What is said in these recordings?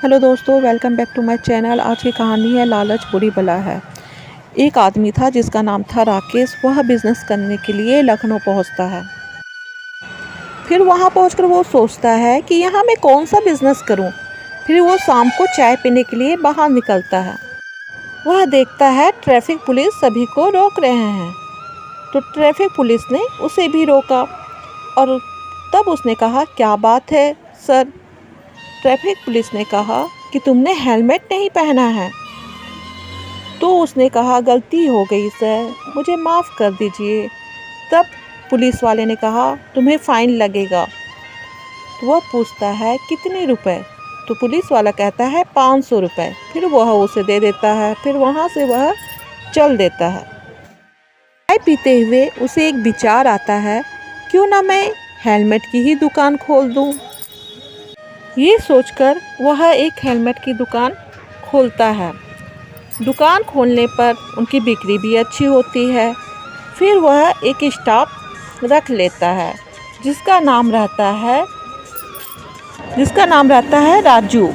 Hello दोस्तों, welcome back to my channel. आज की कहानी है लालच बुरी बला है। एक आदमी था जिसका नाम था राकेश। वह बिज़नेस करने के लिए लखनऊ पहुंचता है। फिर वहां पहुंचकर वो सोचता है कि यहाँ मैं कौन सा बिज़नेस करूं। फिर वो शाम को चाय पीने के लिए बाहर निकलता है। वह देखता है ट्रैफिक पुलिस सभी को रोक रहे हैं, तो ट्रैफिक पुलिस ने उसे भी रोका और तब उसने कहा, क्या बात है सर? ट्रैफिक पुलिस ने कहा कि तुमने हेलमेट नहीं पहना है। तो उसने कहा, गलती हो गई सर, मुझे माफ़ कर दीजिए। तब पुलिस वाले ने कहा, तुम्हें फ़ाइन लगेगा। तो वह पूछता है, कितने रुपए? तो पुलिस वाला कहता है 500 रुपये। फिर वह उसे दे देता है। फिर वहाँ से वह चल देता है। चाय पीते हुए उसे एक विचार आता है, क्यों ना मैं हेलमेट की ही दुकान खोल दूँ। ये सोचकर वह एक हेलमेट की दुकान खोलता है। दुकान खोलने पर उनकी बिक्री भी अच्छी होती है। फिर वह एक स्टाफ रख लेता है जिसका नाम रहता है राजू।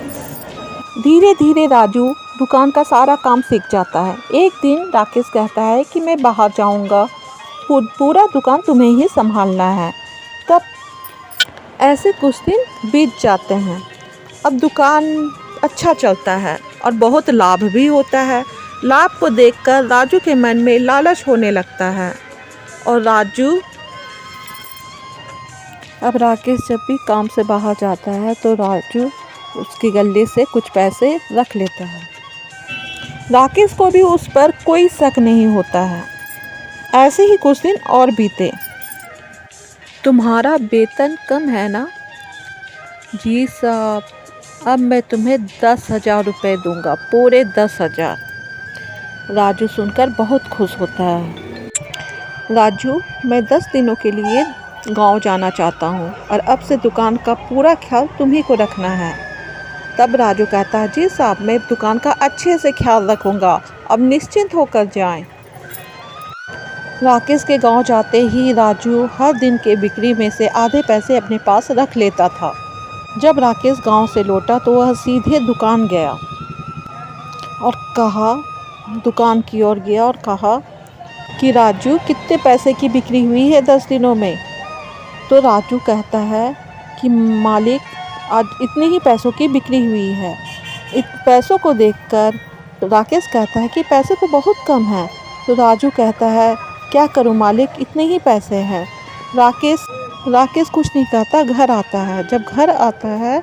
धीरे धीरे राजू दुकान का सारा काम सीख जाता है। एक दिन राकेश कहता है कि मैं बाहर जाऊंगा, पूरा दुकान तुम्हें ही संभालना है। तब ऐसे कुछ दिन बीत जाते हैं। अब दुकान अच्छा चलता है और बहुत लाभ भी होता है। लाभ को देखकर राजू के मन में लालच होने लगता है और अब राकेश जब भी काम से बाहर जाता है तो राजू उसके गले से कुछ पैसे रख लेता है। राकेश को भी उस पर कोई शक नहीं होता है। ऐसे ही कुछ दिन और बीते। तुम्हारा वेतन कम है ना? जी साहब, अब मैं तुम्हें 10,000 रुपये दूंगा, पूरे 10,000। राजू सुनकर बहुत खुश होता है। राजू, मैं 10 दिनों के लिए गांव जाना चाहता हूं और अब से दुकान का पूरा ख्याल तुम्ही को रखना है। तब राजू कहता है, जी साहब, मैं दुकान का अच्छे से ख्याल रखूंगा, अब निश्चिंत होकर जाएं। राकेश के गांव जाते ही राजू हर दिन के बिक्री में से आधे पैसे अपने पास रख लेता था। जब राकेश गांव से लौटा तो वह सीधे दुकान की ओर गया और कहा कि राजू, कितने पैसे की बिक्री हुई है 10 दिनों में? तो राजू कहता है कि मालिक, आज इतने ही पैसों की बिक्री हुई है। इन पैसों को देखकर राकेश कहता है कि पैसे तो बहुत कम हैं। तो राजू कहता है, क्या करूं मालिक, इतने ही पैसे हैं। राकेश कुछ नहीं कहता, घर आता है। जब घर आता है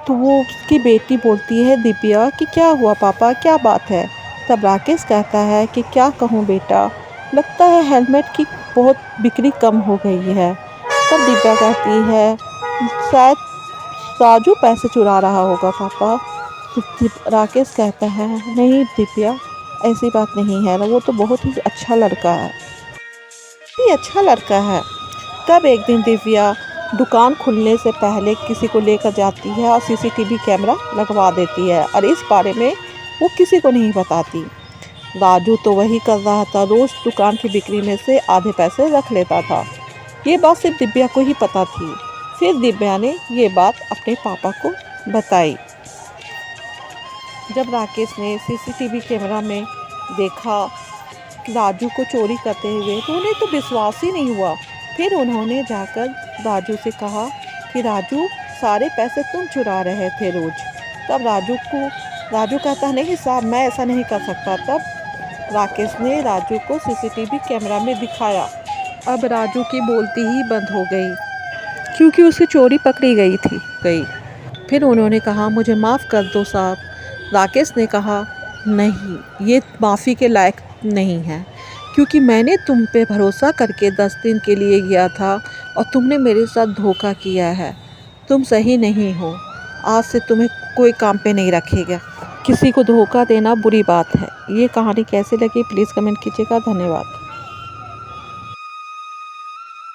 तो वो उसकी बेटी बोलती है, दिव्या, कि क्या हुआ पापा, क्या बात है? तब राकेश कहता है कि क्या कहूँ बेटा, लगता है हेलमेट की बहुत बिक्री कम हो गई है। तब दिव्या कहती है, शायद राजू पैसे चुरा रहा होगा पापा। तो राकेश कहता है, नहीं दिव्या, ऐसी बात नहीं है, वो तो बहुत ही अच्छा लड़का है। तब एक दिन दिव्या दुकान खुलने से पहले किसी को लेकर जाती है और सीसीटीवी कैमरा लगवा देती है और इस बारे में वो किसी को नहीं बताती। राजू तो वही कर रहा था, रोज़ दुकान की बिक्री में से आधे पैसे रख लेता था। ये बात सिर्फ दिव्या को ही पता थी। फिर दिव्या ने ये बात अपने पापा को बताई। जब राकेश ने सीसीटीवी कैमरा में देखा राजू को चोरी करते हुए तो उन्हें तो विश्वास ही नहीं हुआ। फिर उन्होंने जाकर राजू से कहा कि राजू, सारे पैसे तुम चुरा रहे थे रोज़। तब राजू कहता है, नहीं साहब, मैं ऐसा नहीं कर सकता। तब राकेश ने राजू को सीसीटीवी कैमरा में दिखाया। अब राजू की बोलती ही बंद हो गई क्योंकि उसकी चोरी पकड़ी गई। फिर उन्होंने कहा, मुझे माफ़ कर दो साहब। राकेश ने कहा, नहीं, ये माफ़ी के लायक नहीं है, क्योंकि मैंने तुम पे भरोसा करके 10 दिन के लिए गया था और तुमने मेरे साथ धोखा किया है। तुम सही नहीं हो। आज से तुम्हें कोई काम पे नहीं रखेगा। किसी को धोखा देना बुरी बात है। ये कहानी कैसी लगी प्लीज़ कमेंट कीजिएगा। धन्यवाद।